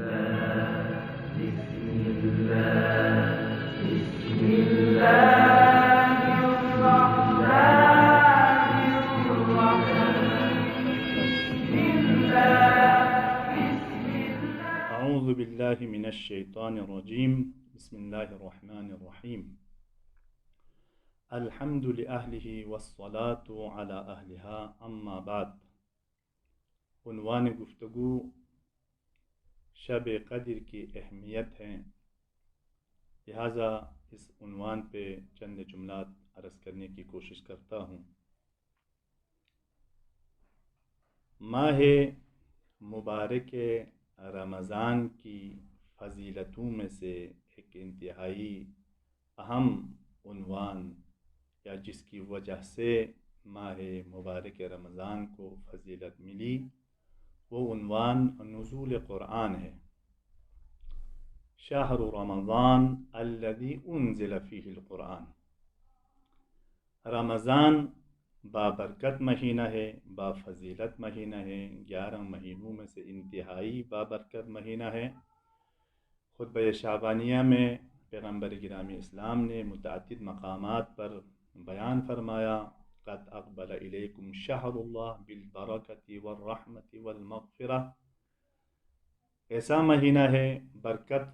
أعوذ بالله من الشيطان الرجيم بسم الله الرحمن الرحيم الحمد لأهله والصلاة على أهلها أما بعد عنوان گفتگو شب قدر کی اہمیت ہے، لہٰذا اس عنوان پہ چند جملات عرض کرنے کی کوشش کرتا ہوں۔ ماہ مبارک رمضان کی فضیلتوں میں سے ایک انتہائی اہم عنوان یا جس کی وجہ سے ماہ مبارک رمضان کو فضیلت ملی، وہ عنوان نزول قرآن ہے۔ شہر رمضان الذی انزل فیہ القرآن، رمضان بابرکت مہینہ ہے، بافضیلت مہینہ ہے، 11 مہینوں میں سے انتہائی بابرکت مہینہ ہے۔ خطبہ شعبانیہ میں پیغمبر گرامی اسلام نے متعدد مقامات پر بیان فرمایا، قد اقبل الیکم شہر اللہ بالبرکۃ والرحمۃ والمغفرہ، ایسا مہینہ ہے، برکت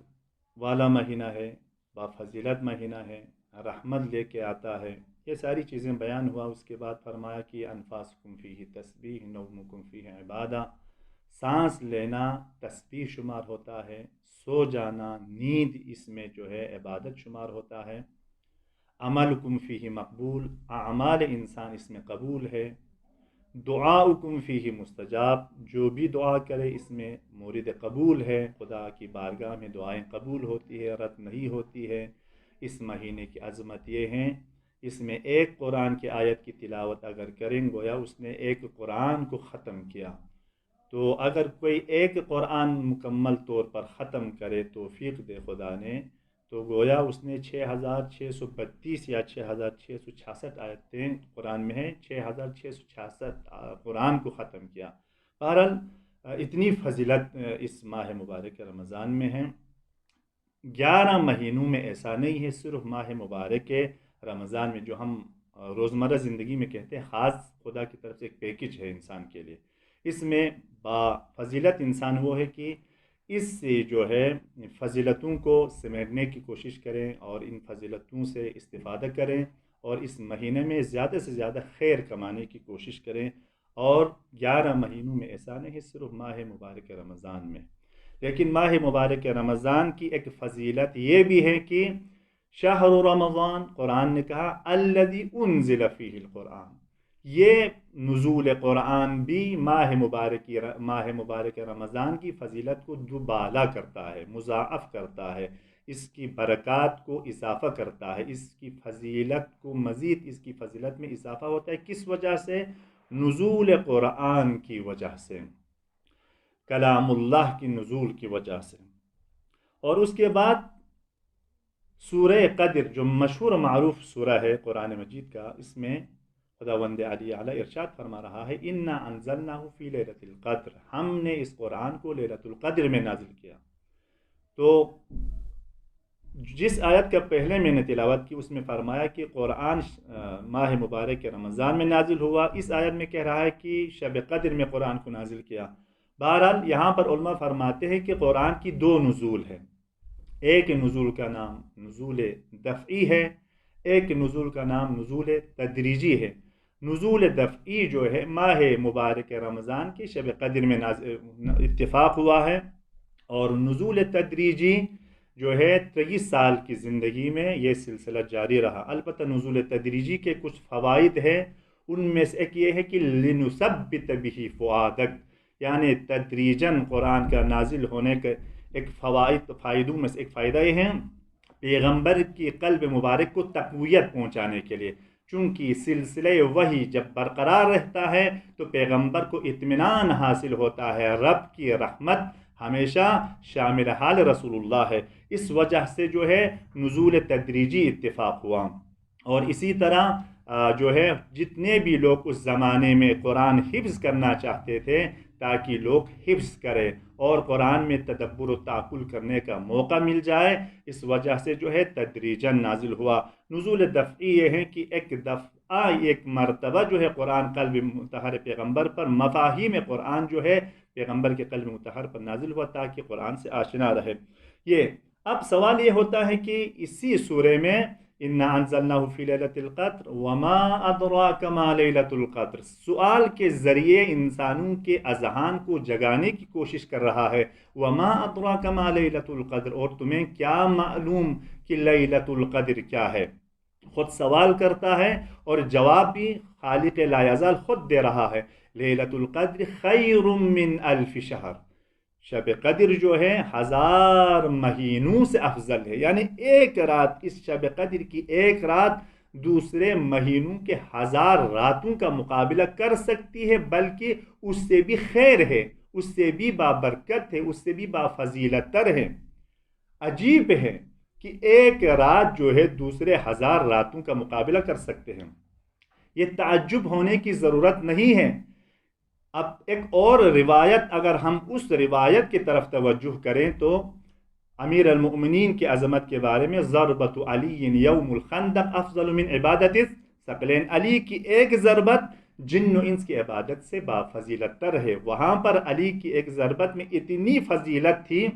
والا مہینہ ہے، بافضیلت مہینہ ہے، رحمت لے کے آتا ہے۔ یہ ساری چیزیں بیان ہوا۔ اس کے بعد فرمایا کہ انفاسکم فیہ تسبیح نومکم فیہ عبادہ، سانس لینا تسبیح شمار ہوتا ہے، سو جانا نیند اس میں جو ہے عبادت شمار ہوتا ہے۔ عملکم فیہ مقبول، اعمال انسان اس میں قبول ہے۔ دعاؤکم فیہ مستجاب، جو بھی دعا کرے اس میں مورد قبول ہے، خدا کی بارگاہ میں دعائیں قبول ہوتی ہے، رد نہیں ہوتی ہے۔ اس مہینے کی عظمت یہ ہے، اس میں ایک قرآن کی آیت کی تلاوت اگر کریں گویا اس نے ایک قرآن کو ختم کیا۔ تو اگر کوئی ایک قرآن مکمل طور پر ختم کرے توفیق دے خدا نے، تو گویا اس نے 6632 یا 6666 آیتیں قرآن میں ہیں، 6666 قرآن کو ختم کیا۔ بہرحال اتنی فضیلت اس ماہ مبارک رمضان میں ہے۔ 11 مہینوں میں ایسا نہیں ہے، صرف ماہ مبارک رمضان میں جو ہم روزمرہ زندگی میں کہتے ہیں، خاص خدا کی طرف سے ایک پیکج ہے انسان کے لیے۔ اس میں با فضیلت انسان وہ ہے کہ اس سے جو ہے فضیلتوں کو سمیٹنے کی کوشش کریں اور ان فضیلتوں سے استفادہ کریں، اور اس مہینے میں زیادہ سے زیادہ خیر کمانے کی کوشش کریں۔ اور 11 مہینوں میں ایسا نہیں ہے، صرف ماہ مبارک رمضان میں۔ لیکن ماہ مبارک رمضان کی ایک فضیلت یہ بھی ہے کہ شہر رمضان، قرآن نے کہا الذی انزل فیہ القرآن، یہ نزول قرآن بھی ماہ مبارک رمضان کی فضیلت کو دوبالا کرتا ہے، مضاعف کرتا ہے، اس کی برکات کو اضافہ کرتا ہے، اس کی فضیلت کو مزید اس کی فضیلت میں اضافہ ہوتا ہے۔ کس وجہ سے؟ نزول قرآن کی وجہ سے، کلام اللہ کی نزول کی وجہ سے۔ اور اس کے بعد سورہ قدر جو مشہور معروف سورہ ہے قرآن مجید کا، اس میں خداوند علی اعلیٰ ارشاد فرما رہا ہے، انا انزلناہ فی لیلۃ القدر، ہم نے اس قرآن کو لیلۃ القدر میں نازل کیا۔ تو جس آیت کا پہلے میں نے تلاوت کی اس میں فرمایا کہ قرآن ماہ مبارک رمضان میں نازل ہوا، اس آیت میں کہہ رہا ہے کہ شب قدر میں قرآن کو نازل کیا۔ بہرحال یہاں پر علماء فرماتے ہیں کہ قرآن کی 2 نزول ہیں، ایک نزول کا نام نزول دفعی ہے، ایک نزول کا نام نزول تدریجی ہے۔ نزول دفعی جو ہے ماہ مبارک رمضان کی شب قدر میں اتفاق ہوا ہے، اور نزول تدریجی جو ہے 23 سال کی زندگی میں یہ سلسلہ جاری رہا۔ البتہ نزول تدریجی کے کچھ فوائد ہیں، ان میں سے ایک یہ ہے کہ لنثبت بہ فؤادک، یعنی تدریجاً قرآن کا نازل ہونے کے ایک فائدوں میں سے ایک فائدہ یہ ہے پیغمبر کی قلب مبارک کو تقویت پہنچانے کے لیے، چونکہ سلسلہ وحی جب برقرار رہتا ہے تو پیغمبر کو اطمینان حاصل ہوتا ہے، رب کی رحمت ہمیشہ شامل حال رسول اللہ ہے۔ اس وجہ سے جو ہے نزول تدریجی اتفاق ہوا۔ اور اسی طرح جو ہے جتنے بھی لوگ اس زمانے میں قرآن حفظ کرنا چاہتے تھے تاکہ لوگ حفظ کریں اور قرآن میں تدبر و تعقل کرنے کا موقع مل جائے۔ اس وجہ سے جو ہے تدریجاً نازل ہوا۔ نزول دفعی یہ ہے کہ ایک دفعہ ایک مرتبہ جو ہے قرآن قلب مطہر پیغمبر پر مفاہیم قرآن جو ہے پیغمبر کے قلب مطہر پر نازل ہوا تاکہ قرآن سے آشنا رہے۔ یہ اب سوال یہ ہوتا ہے کہ اسی سورے میں اِنَّا أَنزَلْنَاهُ فِي لَيْلَةِ الْقَدْرِ وَمَا أَدْرَاكَ مَا لَيْلَةُ الْقَدْرِ، سوال کے ذریعے انسانوں کے اذہان کو جگانے کی کوشش کر رہا ہے۔ وَمَا أَدْرَاكَ مَا لَيْلَةُ الْقَدْرِ، اور تمہیں کیا معلوم کہ لیلۃ القدر کیا ہے۔ خود سوال کرتا ہے اور جواب بھی خالق لا یزال خود دے رہا ہے۔ لیلۃ القدر خیر من الف شہر، شب قدر جو ہے 1000 مہینوں سے افضل ہے، یعنی ایک رات، اس شب قدر کی ایک رات دوسرے مہینوں کے 1000 راتوں کا مقابلہ کر سکتی ہے، بلکہ اس سے بھی خیر ہے، اس سے بھی بابرکت ہے، اس سے بھی بافضیلت تر ہے۔ عجیب ہے کہ ایک رات جو ہے دوسرے 1000 راتوں کا مقابلہ کر سکتے ہیں۔ یہ تعجب ہونے کی ضرورت نہیں ہے۔ اب ایک اور روایت، اگر ہم اس روایت کی طرف توجہ کریں تو امیر المؤمنین کی عظمت کے بارے میں ضربۃ علی یوم الخندق افضل من عبادت ثقلین، علی کی ایک ضربت جن و انس کی عبادت سے بافضیلت تر ہے۔ وہاں پر علی کی ایک ضربت میں اتنی فضیلت تھی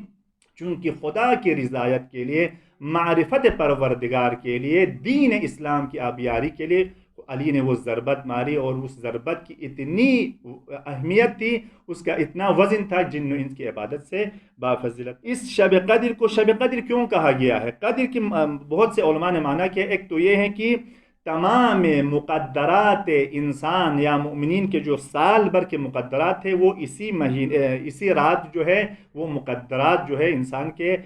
چونکہ خدا کی رضایت کے لیے، معرفت پروردگار کے لیے، دین اسلام کی آبیاری کے لیے علی نے وہ ضربت ماری، اور اس ضربت کی اتنی اہمیت تھی، اس کا اتنا وزن تھا جن و انس کی عبادت سے بافضیلت۔ اس شب قدر کو شب قدر کیوں کہا گیا ہے؟ قدر کی بہت سے علماء نے مانا کہ ایک تو یہ ہے کہ تمام مقدرات انسان یا مومنین کے جو سال بھر کے مقدرات تھے وہ اسی رات جو ہے وہ مقدرات جو ہے انسان کے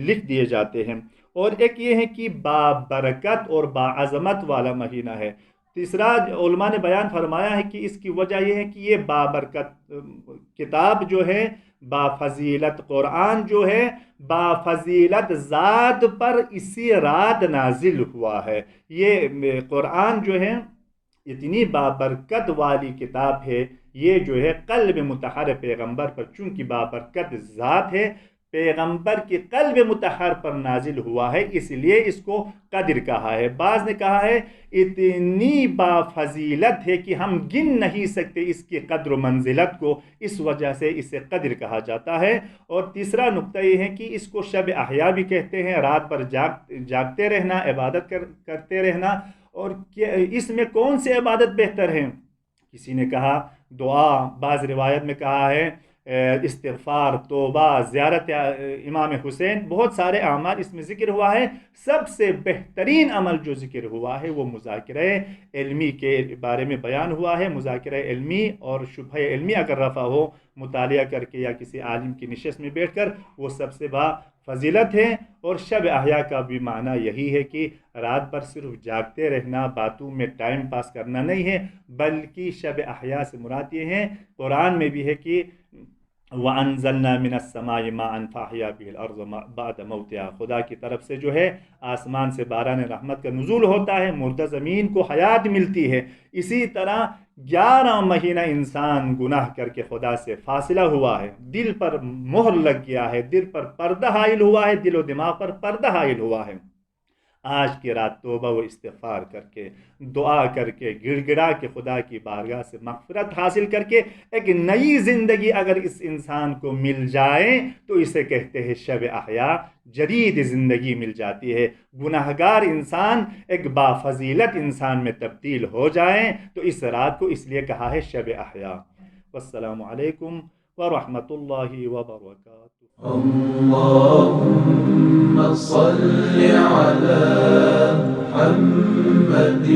لکھ دیے جاتے ہیں۔ اور ایک یہ ہے کہ بابرکت اور باعظمت والا مہینہ ہے۔ تیسرا علماء نے بیان فرمایا ہے کہ اس کی وجہ یہ ہے کہ یہ بابرکت کتاب جو ہے، بافضیلت قرآن جو ہے، بافضیلت ذات پر اسی رات نازل ہوا ہے۔ یہ قرآن جو ہے اتنی بابرکت والی کتاب ہے، یہ جو ہے قلب مطہر پیغمبر پر چونکہ بابرکت ذات ہے، پیغمبر کے قلب مطہر پر نازل ہوا ہے، اس لیے اس کو قدر کہا ہے۔ بعض نے کہا ہے اتنی بافضیلت ہے کہ ہم گن نہیں سکتے اس کی قدر و منزلت کو، اس وجہ سے اسے قدر کہا جاتا ہے۔ اور تیسرا نقطہ یہ ہے کہ اس کو شب احیا بھی کہتے ہیں، رات پر جاگتے رہنا، عبادت کرتے رہنا۔ اور اس میں کون سی عبادت بہتر ہے؟ کسی نے کہا دعا، بعض روایت میں کہا ہے استغفار، توبہ، زیارت امام حسین، بہت سارے اعمال اس میں ذکر ہوا ہے۔ سب سے بہترین عمل جو ذکر ہوا ہے وہ مذاکرہ علمی کے بارے میں بیان ہوا ہے۔ مذاکرہ علمی اور شبہ علمی اگر رفع ہو مطالعہ کر کے یا کسی عالم کی نشست میں بیٹھ کر، وہ سب سے فضیلت ہے۔ اور شب احیا کا بھی معنی یہی ہے کہ رات بھر صرف جاگتے رہنا، باتوں میں ٹائم پاس کرنا نہیں ہے، بلکہ شب احیا سے مراد یہ ہے، قرآن میں بھی ہے کہ وَأَنزَلْنَا مِنَ السَّمَاءِ مَاءً فَأَحْيَا بِهِ الْأَرْضَ بَعْدَ مَوْتِهَا، خدا کی طرف سے جو ہے آسمان سے باران رحمت کا نزول ہوتا ہے، مردہ زمین کو حیات ملتی ہے۔ اسی طرح 11 مہینہ انسان گناہ کر کے خدا سے فاصلہ ہوا ہے، دل پر مہر لگ گیا ہے، دل پر پردہ حائل ہوا ہے، دل و دماغ پر پردہ حائل ہوا ہے۔ آج کی رات توبہ و استغفار کر کے، دعا کر کے، گڑ گڑا کے خدا کی بارگاہ سے مغفرت حاصل کر کے ایک نئی زندگی اگر اس انسان کو مل جائے تو اسے کہتے ہیں شب احیا، جدید زندگی مل جاتی ہے۔ گناہگار انسان ایک بافضیلت انسان میں تبدیل ہو جائیں تو اس رات کو اس لیے کہا ہے شب احیا۔ والسلام علیکم ورحمۃ اللہ وبرکاتہ۔ اللهم صل على محمد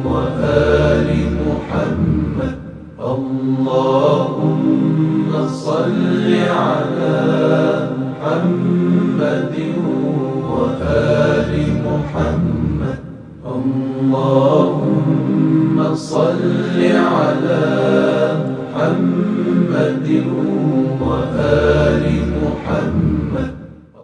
وآل محمد، اللهم صل على محمد وآل محمد، اللهم صل على محمد وآل